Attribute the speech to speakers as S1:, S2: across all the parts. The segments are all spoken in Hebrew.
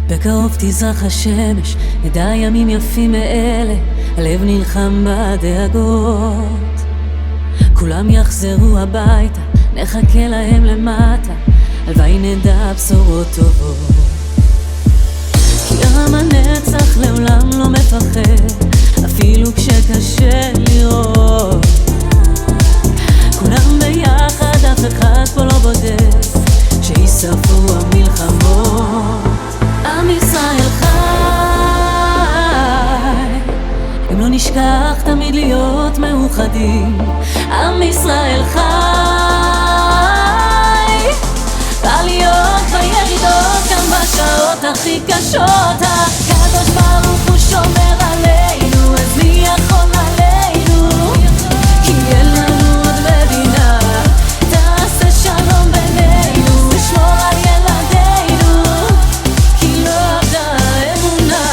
S1: בקרוב תזרח השמש, נדע ימים יפים מאלה, הלב נלחם בדאגות. כולם יחזרו הביתה, נחכה להם למטה, הלוואי נדע בשורות טובות. כי עם הנצח לעולם לא מפחד, אפילו כשקשה לראות. כולם ביחד, אף אחד פה לא בודד, שישרפו המלחמות. עם ישראל חי, אם לא נשכח תמיד להיות מאוחדים. עם ישראל חי, בעליות וירידות, גם בשעות הכי קשות. הקדוש ברוך הוא שומר עלינו, אז מי יכול עלינו? כי אין לנו עוד מדינה, תעשה שלום בינינו, שמור על ילדינו, כי לא אבדה אמונה.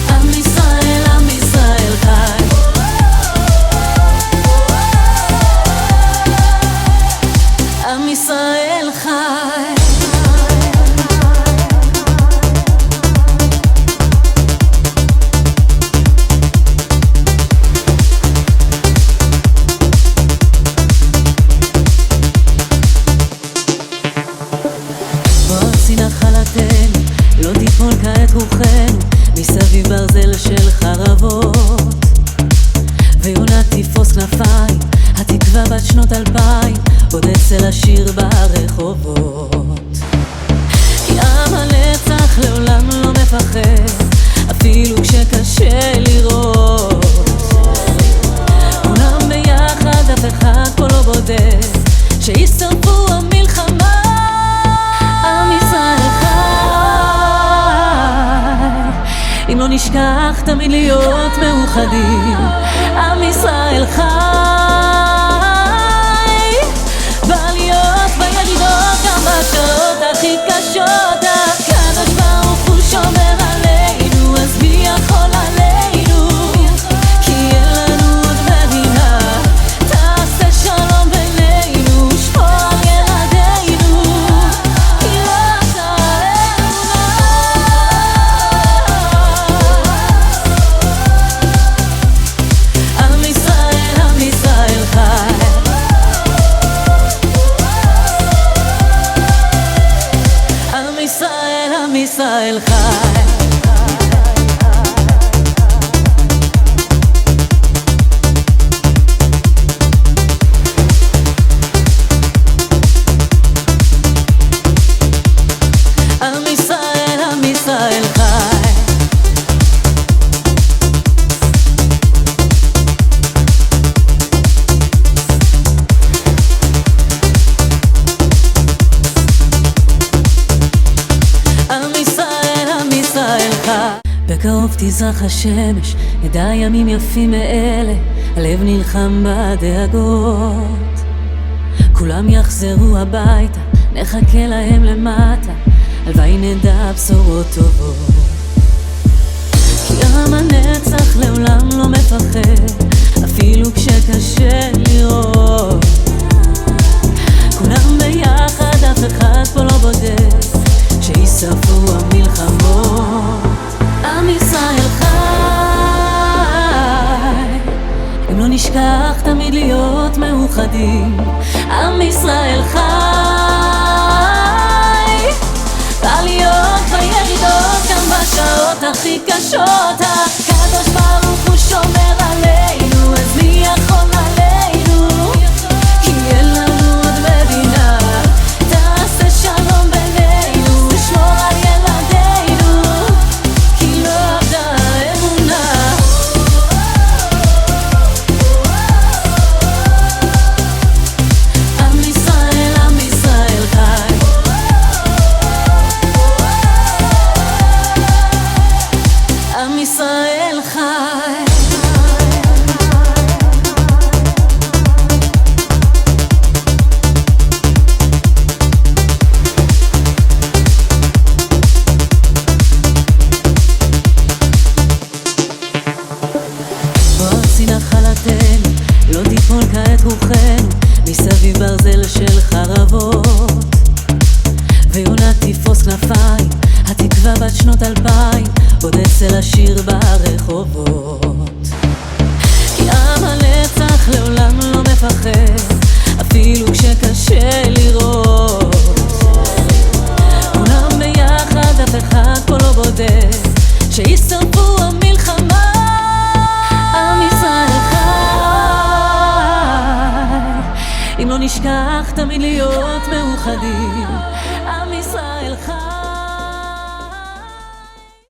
S1: עם ישראל, עם ישראל חי, עם ישראל חי. נחלתנו, לא תיפול כעת רוחנו, מסביב ברזל של חרבות. ויונה תפרוס כנפיים, התקווה בת שנות 2000, עוד אצל השיר ברחובות. כי עם הנצח לעולם לא מפחד, אפילו כשקשה לראות. כולם ביחד, אף אחד פה לא בודד, שישרפו המלחמה. עם ישראל חי, אם לא נשכח תמיד להיות מאוחדים. עם ישראל חי, בעליות וירידות, גם בשעות הכי קשות. הקדוש ברוך הוא שומר עלינו, אז מי יכול עלינו? כי אין לנו עוד מדינה, תעשה שלום בינינו, שמור על ילדינו, כי לא אבדה אמונה. עם ישראל, עם ישראל חי, עם ישראל, עם ישראל חי. עם ישראל, עם ישראל חי. עם ישראל, עם ישראל חי. בקרוב תזרח השמש, נדע ימים יפים מאלה, הלב נלחם בדאגות. כולם יחזרו הביתה, נחכה להם למטה, הלוואי נדע בשורות טובות. כי עם הנצח לעולם לא מפחד, אפילו כשקשה לראות. כולם ביחד, אף אחד פה לא בודד, שישרפו המלחמות. עם ישראל חי, אם לא נשכח תמיד להיות מאוחדים. עם ישראל חי, בעליות וירידות, גם בשעות הכי קשות. הקדוש ברוך הוא שומר עלינו, אז מי יכול עלינו? כי אין לנו עוד מדינה, תעשה שלום בינינו, שמור על ילדינו, כי לא אבדה אמונה. עם ישראל, עם ישראל חי, עם ישראל החרבות, ויונה תפרוס כנפיים, התקווה בת שנות 2000 עוד אצל השיר ברחובות. כי עם הנצח לעולם לא מפחד, אפילו כשקשה לראות. כולם ביחד, אף אחד פה לא בודד, שישרפו המלחמה. עם ישראל חי, אם לא נשכח תמיד להיות מאוחדים.